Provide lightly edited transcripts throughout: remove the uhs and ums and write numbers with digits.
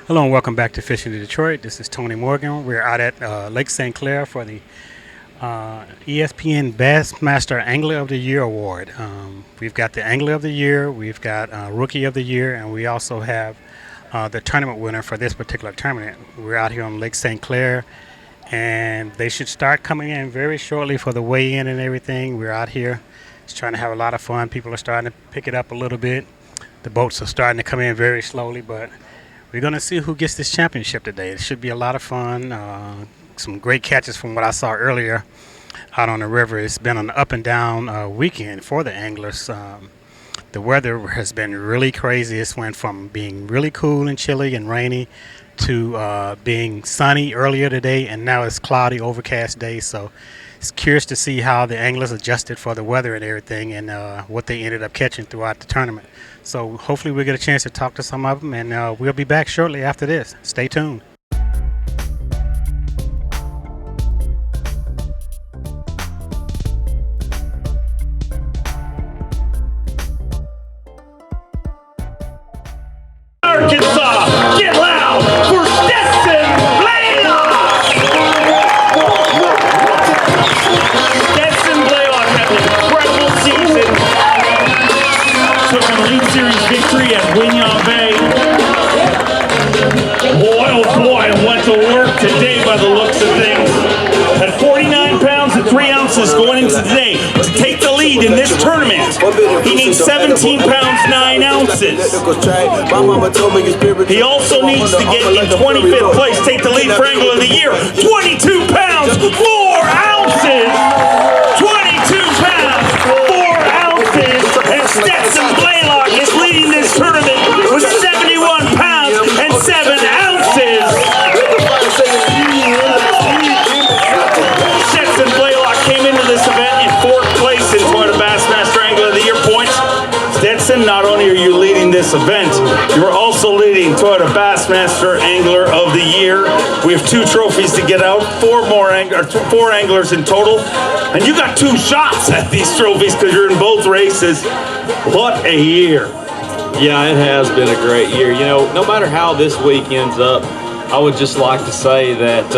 Hello and welcome back to Fishing in Detroit. This is Tony Morgan. We're out at Lake St. Clair for the ESPN Bassmaster Angler of the Year Award. We've got the Angler of the Year, we've got Rookie of the Year, and we also have the tournament winner for this particular tournament. We're out here on Lake St. Clair, and they should start coming in very shortly for the weigh-in and everything. We're out here just trying to have a lot of fun. People are starting to pick it up a little bit. The boats are starting to come in very slowly, but we're going to see who gets this championship today. It should be a lot of fun. Some great catches from what I saw earlier out on the river. It's been an up and down weekend for the anglers. The weather has been really crazy. It's went from being really cool and chilly and rainy to being sunny earlier today, and now it's cloudy, overcast day. So it's curious to see how the anglers adjusted for the weather and everything, and what they ended up catching throughout the tournament. So hopefully we'll get a chance to talk to some of them, and we'll be back shortly after this. Stay tuned. Arkansas, get loud for Stetson Blaylock! Stetson Blaylock had an incredible season. Took a League Series victory at Winyaw Bay. Boy, oh boy, went to work today by the looks of things. Had 49 pounds and 3 ounces going into today to take the lead in this tournament. He needs 17 pounds, 9 ounces. He also needs to get in 25th place, take the lead for Angler of the Year. 22 pounds, 4 ounces! 22 pounds, 4 ounces! And Stetson Blaylock is leading this tournament with 71 pounds and 7 ounces! Stetson Blaylock came into this event in 4th place in Toyota Bassmaster Angler of the Year points. Stetson, not only are you leading this event, you are also leading Toyota Bassmaster Angler of the Year. We have 2 trophies to get out, 4 anglers in total, and you got 2 shots at these trophies because you're in both races. What a year. Yeah, it has been a great year. You know, no matter how this week ends up, I would just like to say that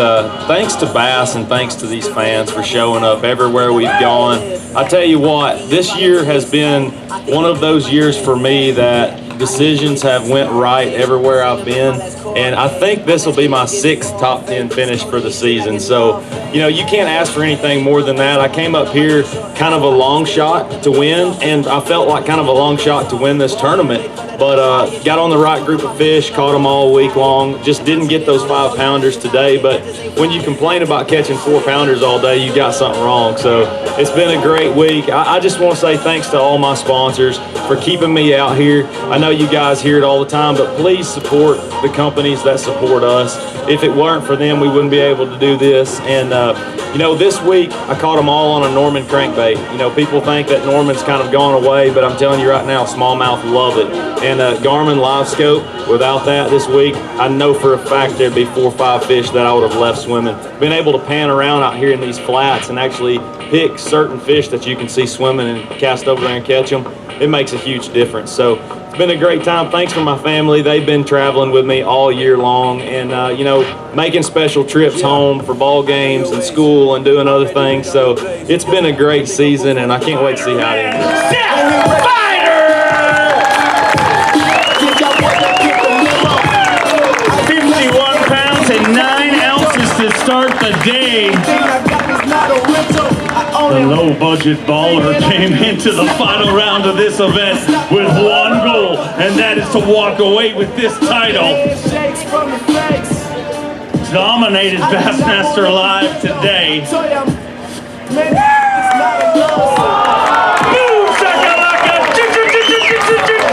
thanks to Bass and thanks to these fans for showing up everywhere we've gone. I tell you what, this year has been one of those years for me that decisions have went right everywhere I've been, and I think this will be my 6th top 10 finish for the season. So, you know, you can't ask for anything more than that. I came up here kind of a long shot to win, and I felt like kind of a long shot to win this tournament, but got on the right group of fish, caught them all week long, just didn't get those 5-pounders today. But when you complain about catching 4-pounders all day, you got something wrong. So it's been a great week. I just want to say thanks to all my sponsors for keeping me out here. I know you guys hear it all the time, but please support the companies that support us. If it weren't for them, we wouldn't be able to do this. And you know, this week I caught them all on a Norman crankbait. You know, people think that Norman's kind of gone away, but I'm telling you right now, smallmouth love it. And Garmin Live Scope, without that this week, I know for a fact there'd be 4 or 5 fish that I would have left swimming. Been able to pan around out here in these flats and actually pick certain fish that you can see swimming and cast over there and catch them. It makes a huge difference. So it's been a great time. Thanks for my family. They've been traveling with me all year long, and you know, making special trips home for ball games and school and doing other things. So it's been a great season, and I can't wait to see how it ends. 51 pounds and 9 ounces to start the day. The low-budget baller came into the final round of this event with one goal, and that is to walk away with this title. Dominated Bassmaster Live today.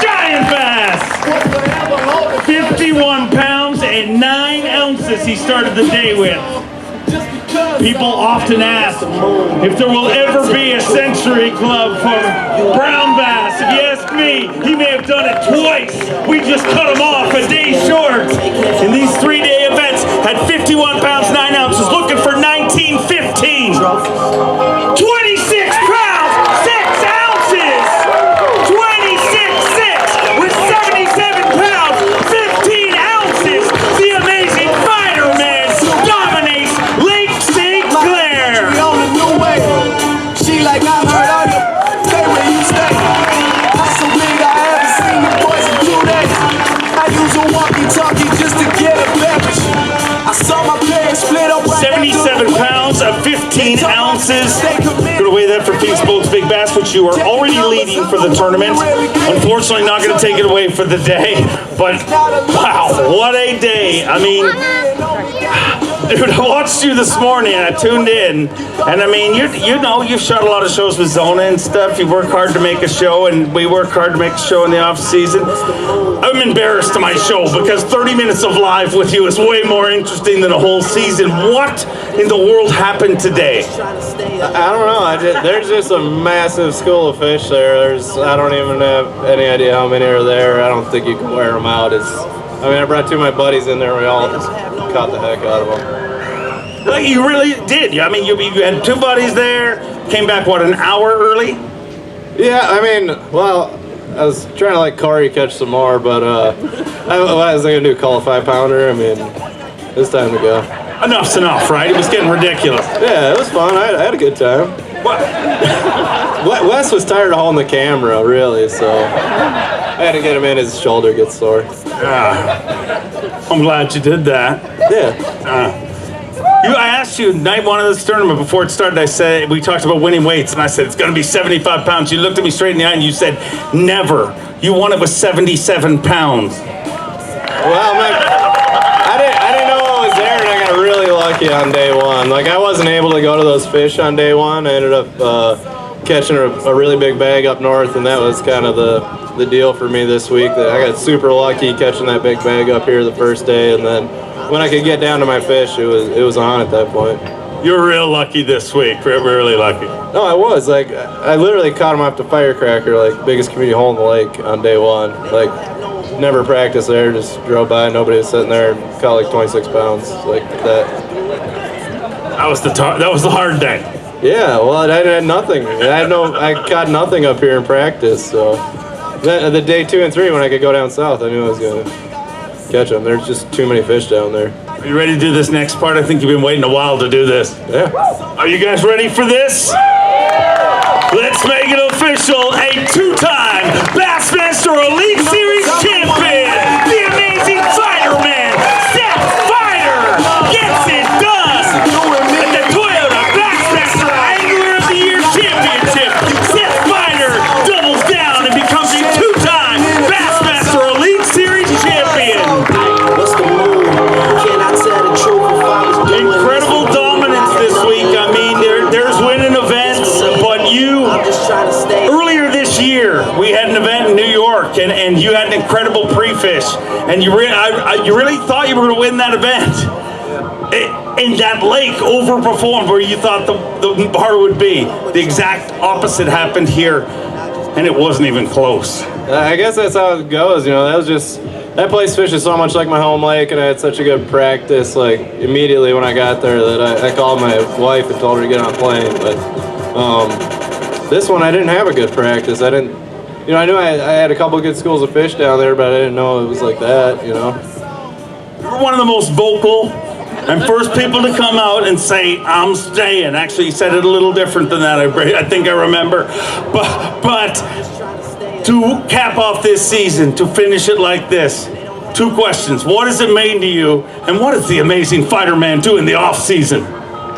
Giant bass! 51 pounds and 9 ounces he started the day with. People often ask if there will ever be a Century Club for brown bass. If you ask me, he may have done it twice. We just cut him off a day short. In these 3-day events, had 51 pounds, 9 ounces, looking for 1915. 26 pounds, 6 ounces. 26.6 with 77 pounds, 15 ounces. 13 ounces. Gonna weigh that for Phoenix Boats Big Bass, which you are already leading for the tournament. Unfortunately, not gonna take it away for the day, but wow, what a day. I mean, dude, I watched you this morning. I tuned in, and I mean, you know, you've shot a lot of shows with Zona and stuff. You work hard to make a show, and we work hard to make a show in the off season. I'm embarrassed to my show because 30 minutes of live with you is way more interesting than a whole season. What in the world happened today? I don't know. There's just a massive school of fish there. I don't even have any idea how many are there. I don't think you can wear them out. I brought two of my buddies in there. We all just caught the heck out of them. Well, you really did. I mean, you had two buddies there. Came back, what, an hour early? Yeah, I was trying to let Corey catch some more, but I was going to call a 5-pounder. I mean, it's time to go. Enough's enough, right? It was getting ridiculous. Yeah, it was fun. I had a good time. Wes was tired of holding the camera, really, so I had to get him in. His shoulder gets sore. I'm glad you did that. Yeah. I asked you night one of this tournament before it started. I said, we talked about winning weights, and I said it's going to be 75 pounds. You looked at me straight in the eye and you said, never. You won it with 77 pounds. Well, I didn't know I was there, and I got really lucky on day one. Like, I wasn't able to go to those fish on day one. I ended up catching a really big bag up north, and that was kind of the deal for me this week. That I got super lucky catching that big bag up here the first day, and then when I could get down to my fish, it was on at that point. You're real lucky this week. Really lucky. No, I was. Like, I literally caught him off the firecracker, like, biggest community hole in the lake on day one. Like, never practiced there, just drove by, nobody was sitting there, and caught like 26 pounds, like that. That was the hard day. Yeah, well, I had nothing. I caught nothing up here in practice, so. Then the day 2 and 3, when I could go down south, I knew I was going to catch them. There's just too many fish down there. Are you ready to do this next part? I think you've been waiting a while to do this. Yeah. Are you guys ready for this? Let's make it official. A 2-time Bassmaster Elite Series champion, the amazing fighter man, Seth Fighter, gets it done at the Toyota Bassmaster Angler of the Year Championship. Seth Fighter doubles down and becomes a 2-time Bassmaster Elite Series champion. What's the move? Can I tell the truth if I was doing Incredible dominance this week. I mean, there's winning events, but earlier this year, we had an event in New York, and you had an incredible pre-fish, and you really thought you were going to win that event. And that lake overperformed where you thought the bar would be. The exact opposite happened here, and it wasn't even close. I guess that's how it goes, you know. That place fishes so much like my home lake, and I had such a good practice, like, immediately when I got there, that I called my wife and told her to get on a plane. But this one, I didn't have a good practice. I knew I had a couple of good schools of fish down there, but I didn't know it was like that, you know. You're one of the most vocal and first people to come out and say, I'm staying. Actually, you said it a little different than that, I think I remember. But to cap off this season, to finish it like this, 2 questions. What does it mean to you, and what does the amazing fighter man do in the off season?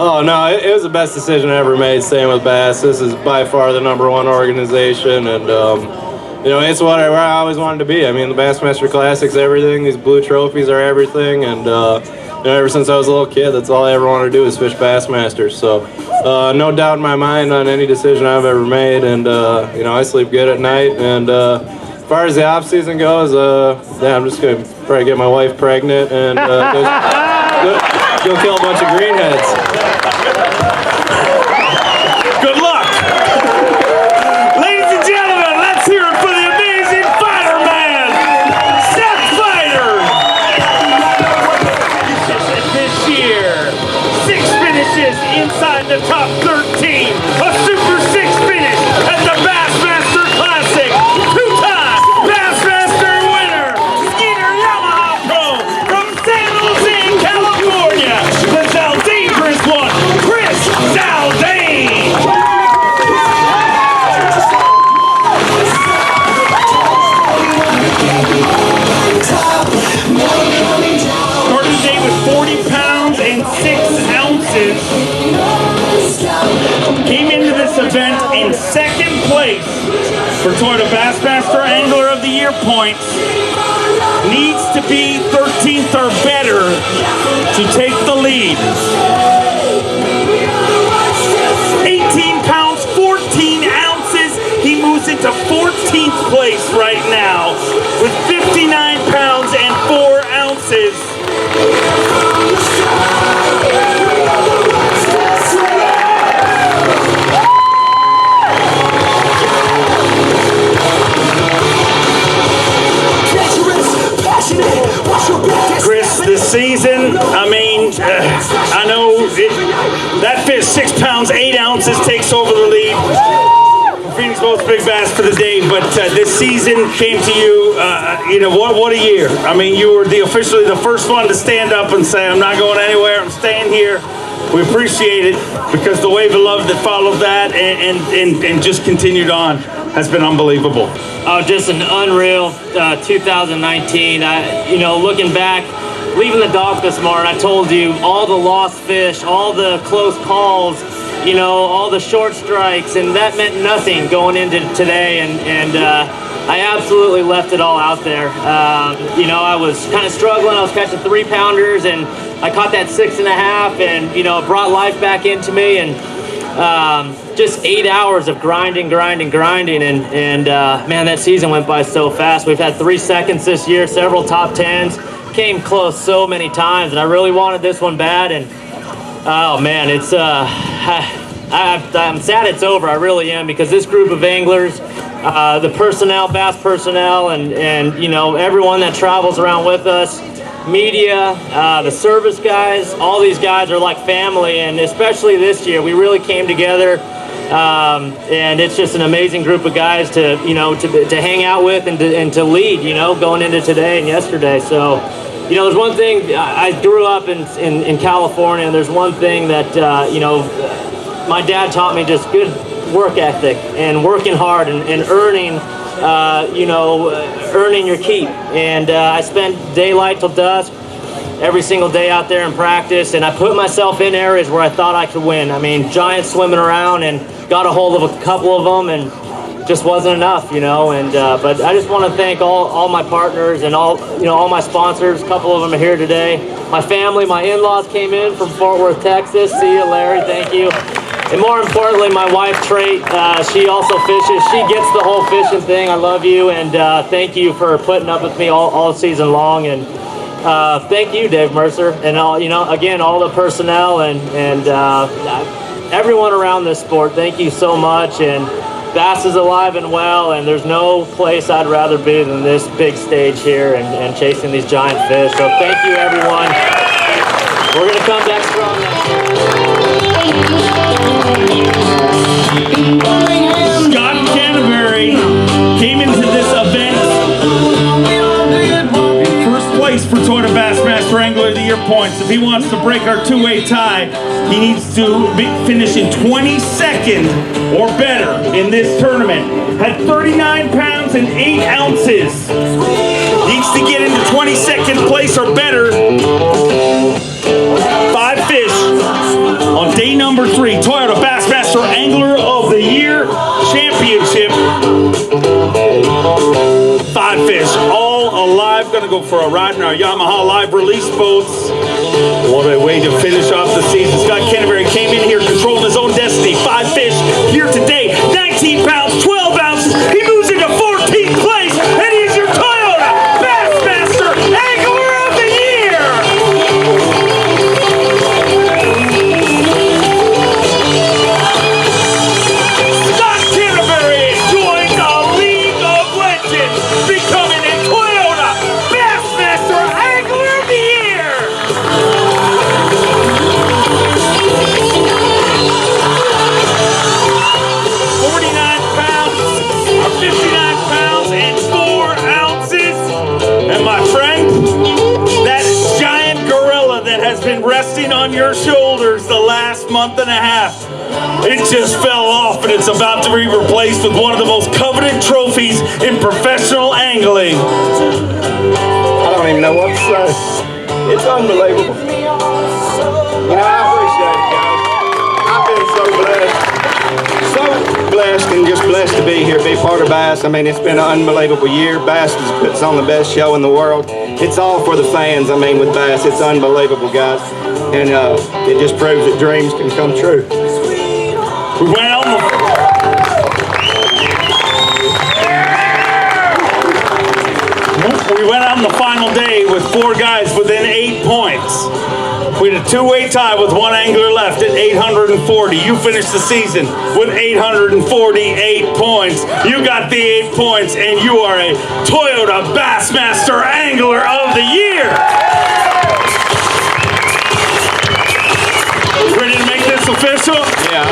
Oh, no, it was the best decision I ever made staying with Bass. This is by far the #1 organization, and it's where I always wanted to be. I mean, the Bassmaster Classic's everything. These blue trophies are everything, and ever since I was a little kid, that's all I ever wanted to do is fish Bassmasters. So no doubt in my mind on any decision I've ever made, and I sleep good at night. And as far as the off season goes, I'm just gonna probably get my wife pregnant and go kill a bunch of greenheads. Good luck. Ladies and gentlemen, let's hear it for the amazing fighter man, Seth Fighter. This year, 6 finishes inside the top 13. A Super 6 finish at the Bassmaster Classic. 2-time Bassmaster winner, Skeeter Yamaha Pro from San Jose, California. The Zaldangerous one, Chris Zaldane. Started the day with 40 pounds and 6 ounces. for Toyota Bassmaster Angler of the Year points needs to be 13th or better to take the lead. 18 pounds, 14 ounces. He moves into 14th place right now with 59 pounds and 4 ounces. Chris, this season, I mean, I know that fish 6 pounds 8 ounces takes over the lead for Phoenix Boat's Big Bass for the day. But this season came to you, what a year! I mean, you were officially the first one to stand up and say, "I'm not going anywhere. I'm staying here." We appreciate it because the wave of love that followed that and just continued on has been unbelievable. Oh, just an unreal 2019. Looking back, leaving the dock this morning, I told you all the lost fish, all the close calls, all the short strikes, and that meant nothing going into today. And I absolutely left it all out there. I was kind of struggling. I was catching 3-pounders, and I caught that 6.5, and it brought life back into me. And just 8 hours of grinding, and man, that season went by so fast. We've had 3 seconds this year, several top 10s, came close so many times, and I really wanted this one bad. And oh man, it's I'm sad it's over. I really am, because this group of anglers, the personnel, Bass personnel, and everyone that travels around with us, media, the service guys, all these guys are like family. And especially this year, we really came together, and it's just an amazing group of guys to hang out with and to lead, going into today and yesterday. So there's one thing, I grew up in California, and there's one thing that my dad taught me, just good work ethic and working hard and earning earning your keep. And I spent daylight till dusk every single day out there in practice, and I put myself in areas where I thought I could win. I mean, giants swimming around, and got a hold of a couple of them, and just wasn't enough, but I just want to thank all my partners and all my sponsors. A couple of them are here today. My family, my in-laws came in from Fort Worth, Texas. See you, Larry. Thank you. And more importantly, my wife, Trait, she also fishes. She gets the whole fishing thing. I love you, and thank you for putting up with me all season long. And thank you, Dave Mercer, and all the personnel and everyone around this sport. Thank you so much. And Bass is alive and well, and there's no place I'd rather be than this big stage here and chasing these giant fish. So thank you, everyone. We're going to come back strong next year. Scott Canterbury came into this event in first place for Toyota Bassmaster Angler of the Year points. If he wants to break our two-way tie, he needs to finish in 22nd or better in this tournament. Had 39 pounds and 8 ounces. Needs to get into 22nd place or better. 5 fish on day number 3, Toyota Bassmaster Angler of the Year Championship. 5 fish, all alive. Gonna go for a ride in our Yamaha live release boats. What a way to finish off the season. Scott Canterbury came in here controlling his own destiny. 5 fish here today, 19 pounds, 12 ounces. He moves into 14th place, and he's your Toyota Bassmaster Angler of the Year. Scott Canterbury joins a league of legends, becoming a Toyota Bassmaster Angler of the Year. 49 pounds, or 59 pounds and 4 ounces. And my friend, that giant gorilla that has been resting on your shoulders the last month and a half, it just fell off, and it's about to be replaced with one of the most coveted trophies in professional angling. I don't even know what to say. It's unbelievable. I appreciate it, guys. I've been so blessed. So blessed. blessed and just blessed to be here, be part of Bass. I mean, it's been an unbelievable year. Bass puts on the best show in the world. It's all for the fans. I mean, with Bass, it's unbelievable, guys. And it just proves that dreams can come true. We went out on the final day with 4 guys within 8 points. We had a 2-way tie with 1 angler left at 840. You finished the season with 848 points. You got the 8 points, and you are a Toyota Bassmaster Angler of the Year. Ready to make this official? Yeah.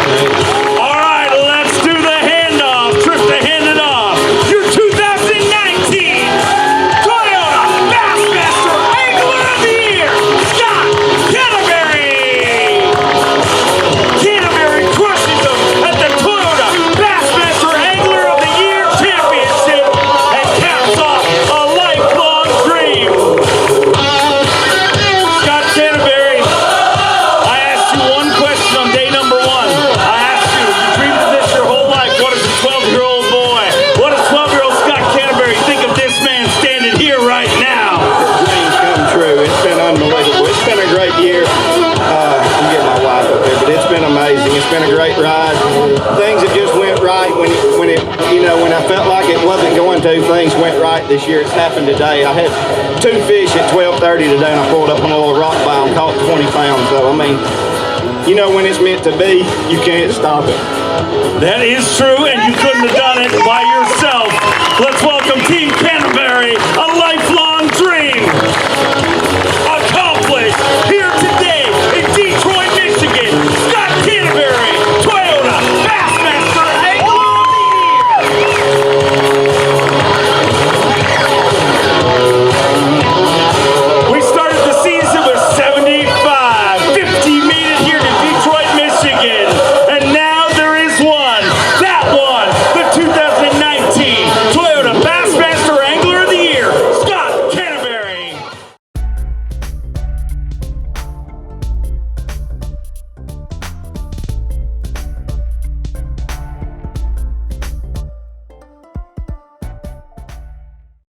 All right, let's do the handoff. Trip to hand it off. Your 2019 Toyota Bassmaster Angler of the Year, Scott Canterbury. Canterbury crushes them at the Toyota Bassmaster Angler of the Year Championship and caps off a lifelong dream. Scott Canterbury, I asked you one question on day number 1. I asked you, you dreamed of this your whole life. What does a 12-year-old boy, what does 12-year-old Scott Canterbury think of this man standing here right now? Dreams come true. It's been unbelievable. It's been a great year. I'm getting my wife up there, but it's been amazing. It's been a great ride. Things have just went right when I felt like it wasn't going to. Things went right this year. It's happened today. I had 2 fish at 12:30 today, and I pulled up on a little rock pile and caught 20 pounds. So I mean, when it's meant to be, you can't stop it. That is true, and you couldn't have done it by yourself. Let's welcome Team Canterbury.